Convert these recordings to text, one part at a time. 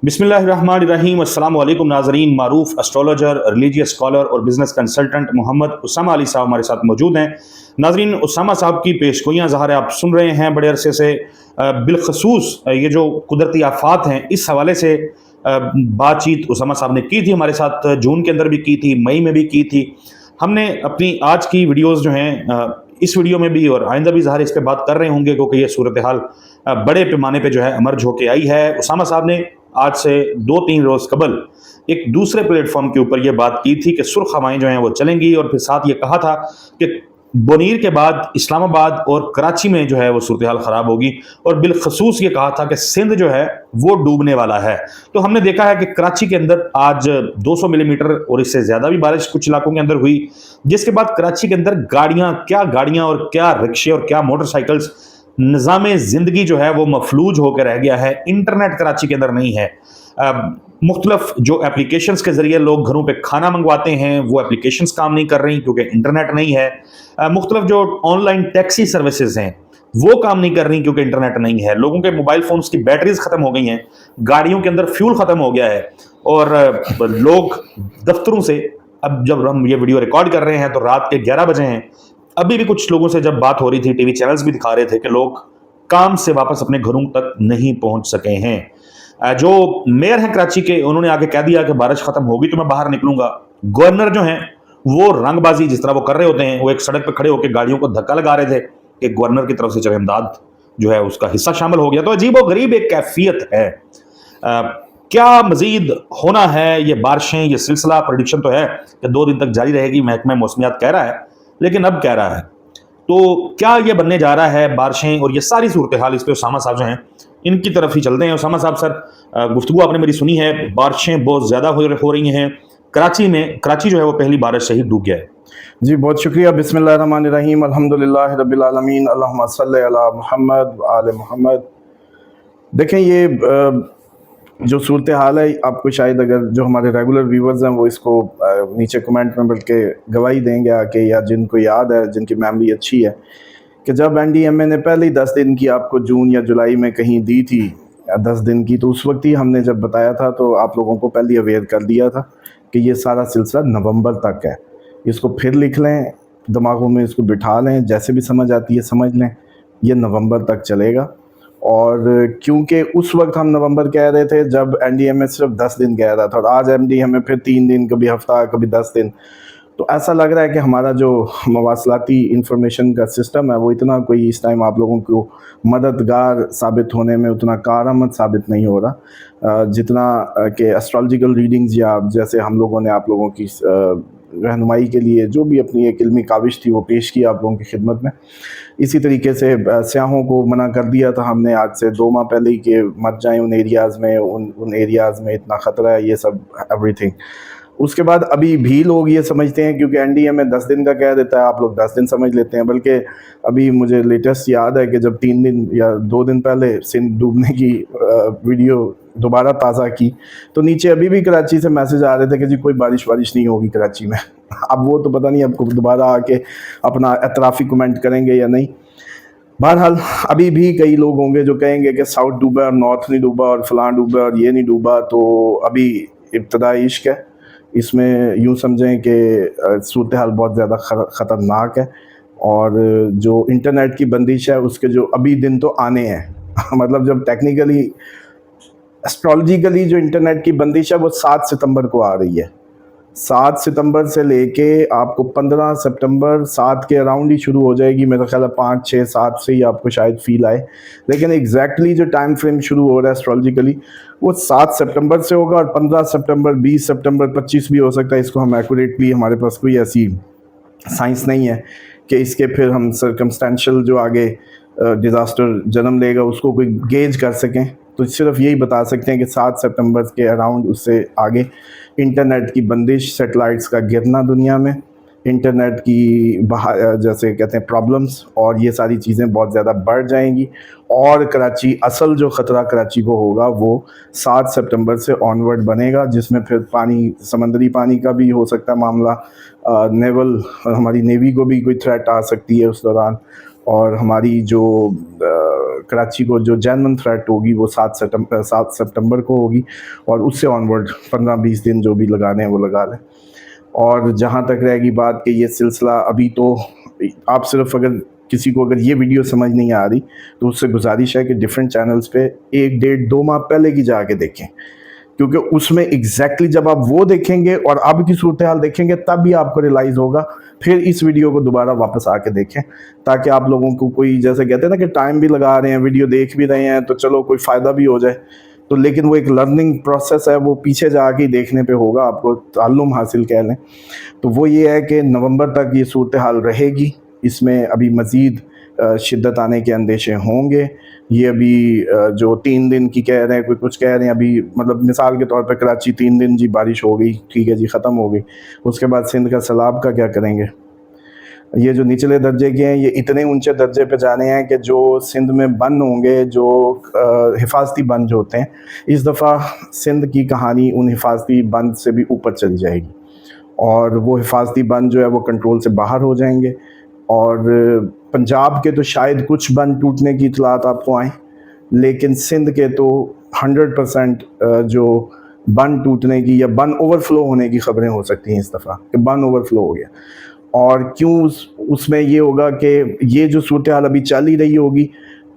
बिस्मिल्लाहिर्रहमानिर्रहीम। अस्सलाम वालेकुम नाज़रीन। मारूफ एस्ट्रोलॉजर, रिलीजियस स्कॉलर और बिजनेस कंसल्टेंट मोहम्मद उसामा अली साहब हमारे साथ मौजूद हैं। नाज़रीन, उसामा साहब की पेशगोइयाँ ज़ाहिर है आप सुन रहे हैं बड़े अरसे से। बिलखसूस ये जो कुदरती आफात हैं इस हवाले से बातचीत उसामा साहब ने की थी हमारे साथ, जून के अंदर भी की थी, मई में भी की थी। हमने अपनी आज की वीडियोज़ जो हैं इस वीडियो में भी और आइंदा भी ज़ाहिर इस पर बात कर रहे होंगे, क्योंकि ये सूरत हाल बड़े पैमाने पे जो है अमर्ज होके आई है। उसामा साहब ने आज से 2-3 रोज़ कबल एक दूसरे प्लेटफॉर्म के ऊपर ये बात की थी कि सुर्ख हवाएं जो हैं वो चलेंगी, और फिर साथ ये कहा था कि बोनीर के बाद इस्लामाबाद और कराची में जो है वो सूरत हाल ख़राब होगी, और बिलखसूस ये कहा था कि सिंध जो है वो डूबने वाला है। तो हमने देखा है कि कराची के अंदर आज 200 मिलीमीटर और इससे ज़्यादा भी बारिश कुछ इलाकों के अंदर हुई, जिसके बाद कराची के अंदर गाड़ियाँ और क्या रिक्शे और क्या मोटरसाइकिल्स, निज़ाम ज़िंदगी जो है वो मफलूज होकर रह गया है। इंटरनेट कराची के अंदर नहीं है। मुख्तलफ जो एप्लीकेशंस के ज़रिए लोग घरों पे खाना मंगवाते हैं वो एप्लीकेशंस काम नहीं कर रही क्योंकि इंटरनेट नहीं है। मुख्तलफ जो ऑनलाइन टैक्सी सर्विसेज हैं वो काम नहीं कर रही क्योंकि इंटरनेट नहीं है। लोगों के मोबाइल फ़ोन्स की बैटरीज ख़त्म हो गई हैं, गाड़ियों के अंदर फ्यूल ख़त्म हो गया है, और लोग दफ्तरों से, अब जब हम ये वीडियो रिकॉर्ड कर रहे हैं तो रात के 11 बजे हैं, अभी भी कुछ लोगों से जब बात हो रही थी, टीवी चैनल्स भी दिखा रहे थे कि लोग काम से वापस अपने घरों तक नहीं पहुंच सके हैं। जो मेयर हैं कराची के, उन्होंने आगे कह दिया कि बारिश खत्म होगी तो मैं बाहर निकलूंगा। गवर्नर जो हैं वो रंगबाजी जिस तरह वो कर रहे होते हैं, वो एक सड़क पर खड़े होकर गाड़ियों को धक्का लगा रहे थे कि गवर्नर की तरफ से चले इमदाद जो है उसका हिस्सा शामिल हो गया। तो अजीब व गरीब एक कैफियत है। क्या मजीद होना है? ये बारिशें, ये सिलसिला प्रेडिक्शन तो है कि 2 दिन तक जारी रहेगी, महकमा मौसमियात कह रहा है, लेकिन अब कह रहा है तो क्या ये बनने जा रहा है बारिशें और ये सारी सूरत हाल? इस पर उसामा साहब जो हैं इनकी तरफ ही चलते हैं। उसामा साहब, सर गुफ्तगू आपने मेरी सुनी है, बारिशें बहुत ज़्यादा हो रही हैं कराची जो है वो पहली बारिश से ही डूब गया है। जी, बहुत शुक्रिया। बिस्मिल्लाहिर्रहमानिर्रहीम, अल्हम्दुलिल्लाहि रब्बिल आलमीन, अल्लाहुम्मा सल्लि अला मुहम्मद व आले मुहम्मद। देखें, ये जो सूरत हाल है, आपको शायद अगर जो हमारे रेगुलर व्यूवर्स हैं वो इसको नीचे कमेंट में बल्कि गवाही देंगे आके, या जिनको याद है, जिनकी मेमोरी अच्छी है, कि जब एनडीएमए ने पहले ही 10 दिन की आपको जून या जुलाई में कहीं दी थी, 10 दिन की, तो उस वक्त ही हमने जब बताया था तो आप लोगों को पहले अवेयर कर दिया था कि ये सारा सिलसिला नवंबर तक है। इसको फिर लिख लें, दिमागों में इसको बिठा लें, जैसे भी समझ आती है समझ लें, ये नवंबर तक चलेगा। और क्योंकि उस वक्त हम नवंबर कह रहे थे जब एनडीएमए सिर्फ 10 दिन कह रहा था, और आज एनडीएमए फिर 3 दिन, कभी हफ्ता, कभी 10 दिन, तो ऐसा लग रहा है कि हमारा जो मवासलाती इंफॉर्मेशन का सिस्टम है वो इतना कोई इस टाइम आप लोगों को मददगार साबित होने में उतना कारआमद साबित नहीं हो रहा, जितना कि एस्ट्रोलॉजिकल रीडिंग्स या जैसे हम लोगों ने आप लोगों की रहनुमाई के लिए जो भी अपनी एक इल्मी काविश थी वो पेश की आप लोगों की खिदमत में। इसी तरीके से सयाहों को मना कर दिया था हमने आज से 2 माह पहले ही कि मत जाएं उन एरियाज़ में, उन एरियाज़ में इतना ख़तरा है, ये सब एवरीथिंग। उसके बाद अभी भी लोग ये समझते हैं, क्योंकि एनडीएमए 10 दिन का कह देता है, आप लोग 10 दिन समझ लेते हैं। बल्कि अभी मुझे लेटेस्ट याद है कि जब 3 दिन या 2 दिन पहले सिंध डूबने की वीडियो दोबारा ताज़ा की, तो नीचे अभी भी कराची से मैसेज आ रहे थे कि जी कोई बारिश नहीं होगी कराची में। अब वो तो पता नहीं आपको दोबारा आके अपना एतराफ़ी कमेंट करेंगे या नहीं। बहरहाल अभी भी कई लोग होंगे जो कहेंगे कि साउथ डूबा और नॉर्थ नहीं डूबा और फलां डूबा और ये नहीं डूबा। तो अभी इब्तदाई इश्क है, इसमें यूँ समझें कि सूरत हाल बहुत ज़्यादा ख़तरनाक है, और जो इंटरनेट की बंदिश है उसके जो अभी दिन तो आने हैं मतलब जब टेक्निकली एस्ट्रोलॉजिकली जो इंटरनेट की बंदिश है वो 7 सितंबर को आ रही है। 7 सितंबर से लेके आपको 15 सितंबर 7 के अराउंड ही शुरू हो जाएगी। मेरा ख्याल है 5, 6, 7 से ही आपको शायद फील आए, लेकिन एग्जैक्टली जो टाइम फ्रेम शुरू हो रहा है एस्ट्रोलॉजिकली वो 7 सितंबर से होगा, और 15 सितंबर, 20 सितंबर, 25 भी हो सकता है। इसको हम एक्यूरेटली, हमारे पास कोई ऐसी साइंस नहीं है कि इसके फिर हम सर्कमस्टेंशियल जो आगे डिज़ास्टर जन्म लेगा उसको कोई गेज कर सकें। तो सिर्फ यही बता सकते हैं कि 7 सितंबर के अराउंड, उससे आगे इंटरनेट की बंदिश, सैटेलाइट्स का गिरना दुनिया में, इंटरनेट की जैसे कहते हैं प्रॉब्लम्स, और ये सारी चीज़ें बहुत ज़्यादा बढ़ जाएंगी। और कराची, असल जो ख़तरा कराची को होगा वो 7 सितंबर से ऑनवर्ड बनेगा, जिसमें फिर पानी, समंदरी पानी का भी हो सकता है मामला, नेवल, हमारी नेवी को भी कोई थ्रेट आ सकती है उस दौरान, और हमारी जो कराची को जो जेन्युइन थ्रेट होगी वो 7 सितंबर को होगी, और उससे ऑनवर्ड 15-20 दिन जो भी लगाने हैं वो लगा लें। और जहाँ तक रहेगी बात कि ये सिलसिला अभी तो आप सिर्फ अगर किसी को अगर ये वीडियो समझ नहीं आ रही तो उससे गुजारिश है कि डिफरेंट चैनल्स पे 1-1.5-2 माह पहले की जाके देखें, क्योंकि उसमें एग्जैक्टली जब आप वो देखेंगे और अब की सूरत हाल देखेंगे तब भी आपको रियलाइज़ होगा, फिर इस वीडियो को दोबारा वापस आके देखें, ताकि आप लोगों को कोई, जैसे कहते हैं ना कि टाइम भी लगा रहे हैं, वीडियो देख भी रहे हैं, तो चलो कोई फ़ायदा भी हो जाए, तो लेकिन वो एक लर्निंग प्रोसेस है, वो पीछे जाके देखने पे होगा, आपको ताल्लुम हासिल कह लें। तो वो ये है कि नवंबर तक ये सूरत हाल रहेगी, इसमें अभी मज़ीद शिद्दत आने के अंदेशे होंगे। ये अभी जो 3 दिन की कह रहे हैं, कोई कुछ कह रहे हैं अभी, मतलब मिसाल के तौर पे कराची 3 दिन जी बारिश हो गई, ठीक है जी, ख़त्म हो गई, उसके बाद सिंध का सैलाब का क्या करेंगे। ये जो निचले दर्जे के हैं ये इतने ऊंचे दर्जे पे जाने हैं कि जो सिंध में बंद होंगे, जो हिफाजती बंद जो होते हैं, इस दफ़ा सिंध की कहानी उन हिफाजती बंद से भी ऊपर चली जाएगी, और वो हिफाजती बंद जो है वो कंट्रोल से बाहर हो जाएंगे। और पंजाब के तो शायद कुछ बंद टूटने की इतलात आपको आएँ, लेकिन सिंध के तो 100% जो बंद टूटने की या बंद ओवरफ्लो होने की ख़बरें हो सकती हैं इस दफ़ा, कि बंद ओवरफ्लो हो गया। और क्यों उसमें ये होगा कि ये जो सूरत हाल अभी चल ही रही होगी,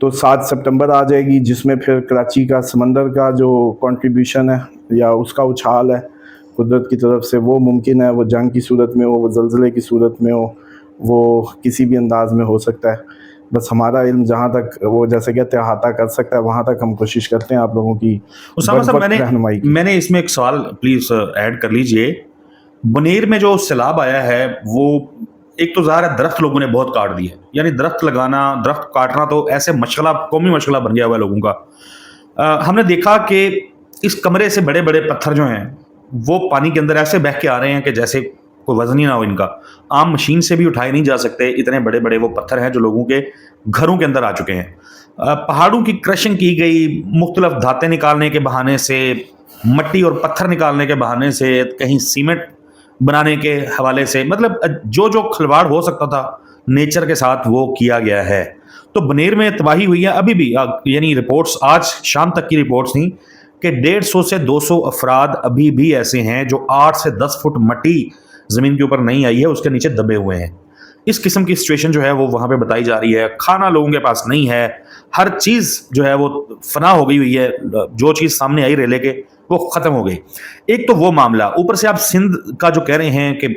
तो 7 सितंबर आ जाएगी, जिसमें फिर कराची का समंदर का जो कंट्रीब्यूशन है या उसका उछाल है कुदरत की तरफ से, वो मुमकिन है, वो जंग की सूरत में हो, वो ज़लज़ले की सूरत में हो, वो किसी भी अंदाज में हो सकता है। बस हमारा इल्म जहाँ तक वो जैसे कहते हैं अहाता कर सकता है, वहाँ तक हम कोशिश करते हैं आप लोगों की उसामा साहब, रहनुमाई की। मैंने इसमें एक सवाल प्लीज़ ऐड कर लीजिए। बनेर में जो सैलाब आया है, वो एक तो ज़ाहिर है दरख्त लोगों ने बहुत काट दिए, यानी दरख्त लगाना, दरख्त काटना तो ऐसे मशगला, कौमी मशगला बन गया हुआ है लोगों का। हमने देखा कि इस कमरे से बड़े बड़े पत्थर जो हैं वो पानी के अंदर ऐसे बह के आ रहे हैं कि जैसे कोई वजन ही ना हो इनका, आम मशीन से भी उठाए नहीं जा सकते, इतने बड़े बड़े वो पत्थर हैं जो लोगों के घरों के अंदर आ चुके हैं। पहाड़ों की क्रशिंग की गई, मुख्तलिफ धातें निकालने के बहाने से, मट्टी और पत्थर निकालने के बहाने से, कहीं सीमेंट बनाने के हवाले से, मतलब जो जो खिलवाड़ हो सकता था नेचर के साथ वो किया गया है। तो बनेर में तबाही हुई है अभी भी, यानी रिपोर्ट्स आज शाम तक की रिपोर्ट्स थी कि 150 से 200 अफराद अभी भी ऐसे हैं जो 8 से 10 फुट मट्टी ज़मीन के ऊपर नहीं आई है, उसके नीचे दबे हुए हैं। इस किस्म की सिचुएशन जो है वो वहाँ पे बताई जा रही है। खाना लोगों के पास नहीं है, हर चीज़ जो है वो फना हो गई हुई है, जो चीज़ सामने आई रेले के वो ख़त्म हो गई। एक तो वो मामला, ऊपर से आप सिंध का जो कह रहे हैं कि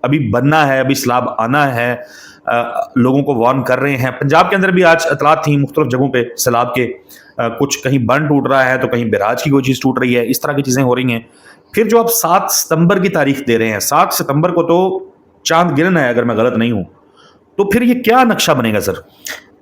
अभी बनना है, अभी सैलाब आना है, लोगों को वार्न कर रहे हैं। पंजाब के अंदर भी आज इतलात थी मुख्तलिफ जगहों पे सैलाब के, कुछ कहीं बंद टूट रहा है तो कहीं बैराज की कोई चीज़ टूट रही है, इस तरह की चीज़ें हो रही हैं। फिर जो आप 7 सितंबर की तारीख दे रहे हैं, 7 सितंबर को तो चांद गिरन है अगर मैं गलत नहीं हूँ, तो फिर ये क्या नक्शा बनेगा सर?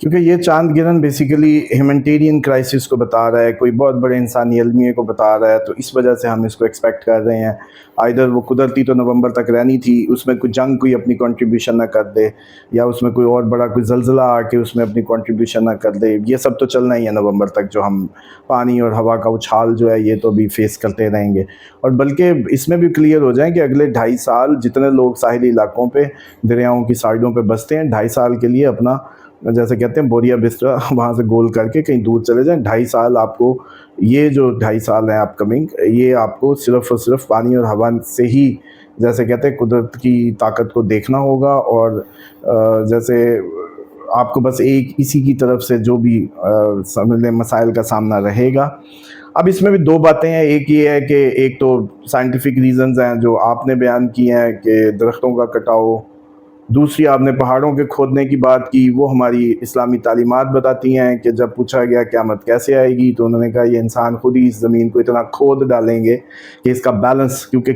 क्योंकि ये चांद गिरन बेसिकली ह्यूमैनिटेरियन क्राइसिस को बता रहा है, कोई बहुत बड़े इंसानी अलमिये को बता रहा है, तो इस वजह से हम इसको एक्सपेक्ट कर रहे हैं। आइदर वो कुदरती तो नवंबर तक रहनी थी, उसमें कोई जंग कोई अपनी कंट्रीब्यूशन ना कर दे, या उसमें कोई और बड़ा कोई ज़लज़ला आके उसमें अपनी कंट्रीब्यूशन ना कर दे, ये सब तो चलना ही है नवंबर तक, जो हम पानी और हवा का उछाल जो है ये तो भी फेस करते रहेंगे। और बल्कि इसमें भी क्लियर हो जाए कि अगले 2.5 साल जितने लोग साहिली इलाकों पर दरियाओं की साइडों पर बसते हैं, 2.5 साल के लिए अपना, जैसे कहते हैं, बोरिया बिस्तरा वहाँ से गोल करके कहीं दूर चले जाएं। 2.5 साल आपको, ये जो 2.5 साल हैं अपकमिंग, ये आपको सिर्फ़ और सिर्फ पानी और हवा से ही, जैसे कहते हैं, कुदरत की ताकत को देखना होगा। और जैसे आपको बस एक इसी की तरफ से जो भी मसाइल का सामना रहेगा। अब इसमें भी 2 बातें हैं, एक ये है कि एक तो साइंटिफिक रीज़न्स हैं जो आपने बयान किए हैं कि दरख्तों का कटाव, दूसरी आपने पहाड़ों के खोदने की बात की, वो हमारी इस्लामी तालीमात बताती हैं कि जब पूछा गया क़यामत कैसे आएगी तो उन्होंने कहा ये इंसान खुद ही इस ज़मीन को इतना खोद डालेंगे कि इसका बैलेंस, क्योंकि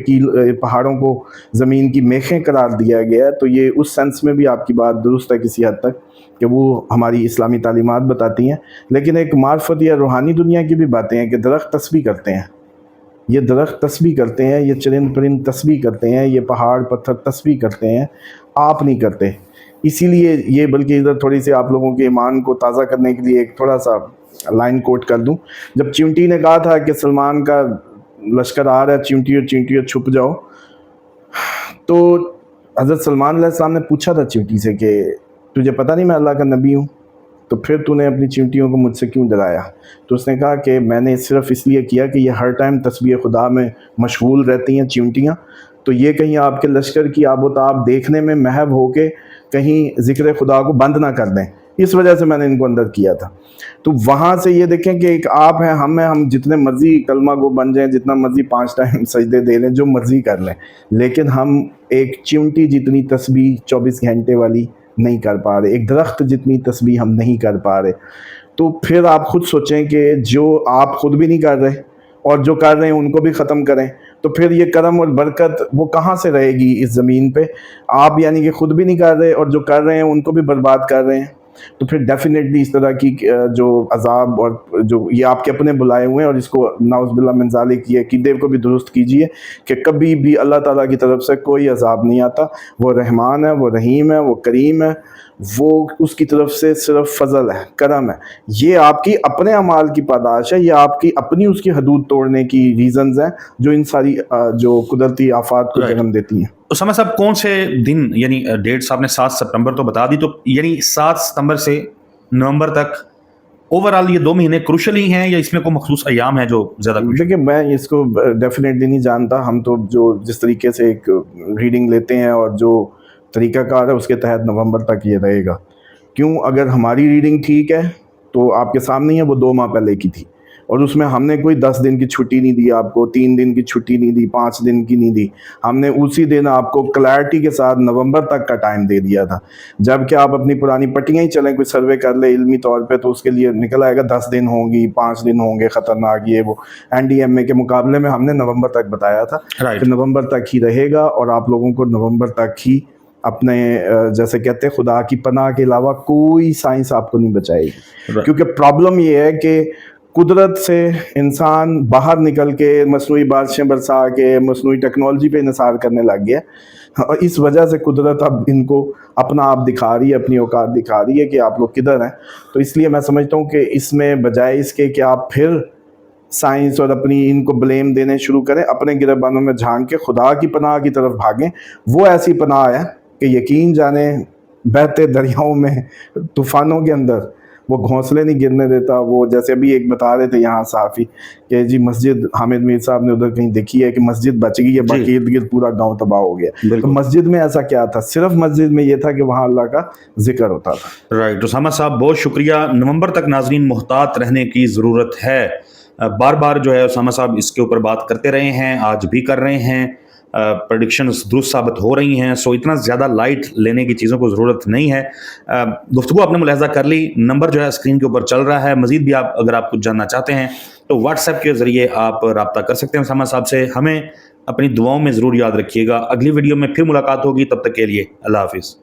पहाड़ों को ज़मीन की मेखें करार दिया गया है, तो ये उस सेंस में भी आपकी बात दुरुस्त है किसी हद तक कि वो हमारी इस्लामी तालीमात बताती हैं। लेकिन एक मार्फत या रूहानी दुनिया की भी बातें हैं कि दरख्त तस्बीह करते हैं, ये दरख्त तस्बीह करते हैं, ये चरिंद परिंद तस्बीह करते हैं, ये पहाड़ पत्थर तस्बीह करते हैं, आप नहीं करते। इसीलिए ये, बल्कि इधर थोड़ी सी आप लोगों के ईमान को ताज़ा करने के लिए एक थोड़ा सा लाइन कोट कर दूं। जब चिमटी ने कहा था कि सलमान का लश्कर आ रहा है, चिमटियों छुप जाओ, तो हज़रत सलमान अलैहिस्सलाम ने पूछा था चिमटी से कि तुझे पता नहीं मैं अल्लाह का नबी हूँ? तो फिर तूने अपनी चिमटियों को मुझसे क्यों डराया? तो उसने कहा कि मैंने सिर्फ़ इसलिए किया कि ये हर टाइम तस्बीह खुदा में मशगूल रहती हैं चिमटियाँ, तो ये कहीं आपके लश्कर की आबोताब देखने में महव होके कहीं ज़िक्र खुदा को बंद ना कर दें, इस वजह से मैंने इनको अंदर किया था। तो वहाँ से ये देखें कि एक आप हैं, हम जितने मर्ज़ी कलमा गो बन जाएं, जितना मर्ज़ी 5 टाइम सजदे दे लें, जो मर्ज़ी कर लें, लेकिन हम एक चिमटी जितनी तस्बीह 24 घंटे वाली नहीं कर पा रहे, एक दरख्त जितनी तस्बीह हम नहीं कर पा रहे। तो फिर आप खुद सोचें कि जो आप खुद भी नहीं कर रहे और जो कर रहे हैं उनको भी ख़त्म करें, तो फिर ये करम और बरकत वो कहाँ से रहेगी इस ज़मीन पे? आप यानी कि खुद भी नहीं कर रहे और जो कर रहे हैं उनको भी बर्बाद कर रहे हैं। तो फिर डेफिनेटली इस तरह की जो अज़ाब और जो ये आपके अपने बुलाए हुए हैं, और इसको नाउज़ुबिल्लाह मिन ज़ालिक की अक़ीदे को भी दुरुस्त कीजिए कि कभी भी अल्लाह ताला की तरफ से कोई अज़ाब नहीं आता। वो रहमान है, वो रहीम है, वो करीम है, वो उसकी तरफ से सिर्फ फ़ज़ल है, करम है। ये आपकी अपने अमाल की पादाश है, ये आपकी अपनी उसकी हदूद तोड़ने की रीज़न्स हैं जो इन सारी जो कुदरती आफ़ात को जन्म देती हैं। उसामा साहब, कौन से दिन, यानी डेट्स आपने 7 सितंबर तो बता दी, तो यानी 7 सितंबर से नवंबर तक ओवरऑल ये 2 महीने क्रूशल ही हैं या इसमें कोई मखसूस अयाम है जो ज़्यादा? देखिए, मैं इसको डेफिनेटली नहीं जानता। हम तो जो जिस तरीके से एक रीडिंग लेते हैं और जो तरीक़ाकार है उसके तहत नवंबर तक ये रहेगा। क्यों? अगर हमारी रीडिंग ठीक है तो आपके सामने ही है, वो 2 माह पहले की थी और उसमें हमने कोई 10 दिन की छुट्टी नहीं दी आपको, 3 दिन की छुट्टी नहीं दी, 5 दिन की नहीं दी। हमने उसी दिन आपको क्लैरिटी के साथ नवंबर तक का टाइम दे दिया था। जबकि आप अपनी पुरानी पट्टियाँ ही चलें, कोई सर्वे कर ले इल्मी तौर पे, तो उसके लिए निकल आएगा 10 दिन होंगी, 5 दिन होंगे ख़तरनाक, ये वो। NDMA के मुकाबले में हमने नवंबर तक बताया था कि नवंबर तक ही रहेगा और आप लोगों को नवंबर तक ही अपने जैसे कहते हैं खुदा की पनाह के अलावा कोई साइंस आपको नहीं बचाएगी। क्योंकि प्रॉब्लम ये है कि कुदरत से इंसान बाहर निकल के मसनूई बारिशें बरसा के मसनूई टेक्नोलॉजी पे इंसार करने लग गया, और इस वजह से कुदरत अब इनको अपना आप दिखा रही है, अपनी औकात दिखा रही है कि आप लोग किधर हैं। तो इसलिए मैं समझता हूँ कि इसमें बजाय इसके कि आप फिर साइंस और अपनी इनको ब्लेम देने शुरू करें, अपने गिरबानों में झांक के खुदा की पनाह की तरफ भागें। वो ऐसी पनाह है कि यकीन जाने बहते दरियाओं में, तूफ़ानों के अंदर वो घोंसले नहीं गिरने देता। वो जैसे अभी एक बता रहे थे यहाँ साफ़ी कि जी मस्जिद, हामिद मीर साहब ने उधर कहीं देखी है कि मस्जिद बच गई है, बाकी इर्द गिर्द पूरा गांव तबाह हो गया। तो मस्जिद में ऐसा क्या था? सिर्फ मस्जिद में ये था कि वहाँ अल्लाह का जिक्र होता था। राइट। उसामा साहब, बहुत शुक्रिया। नवंबर तक नाजरीन मुहतात रहने की ज़रूरत है। बार बार जो है उसामा साहब इसके ऊपर बात करते रहे हैं, आज भी कर रहे हैं। प्रेडिक्शंस दुरुस्त साबित हो रही हैं। सो इतना ज़्यादा लाइट लेने की चीज़ों को ज़रूरत नहीं है। गुफ्तगू आपने मुलाहजा कर ली। नंबर जो है स्क्रीन के ऊपर चल रहा है। मज़ीद भी आप अगर आप कुछ जानना चाहते हैं तो व्हाट्सएप के ज़रिए आप रब्ता कर सकते हैं उसामा साहब से। हमें अपनी दुआओं में ज़रूर याद रखिएगा। अगली वीडियो में फिर मुलाकात होगी, तब तक के लिए अल्लाह हाफिज़।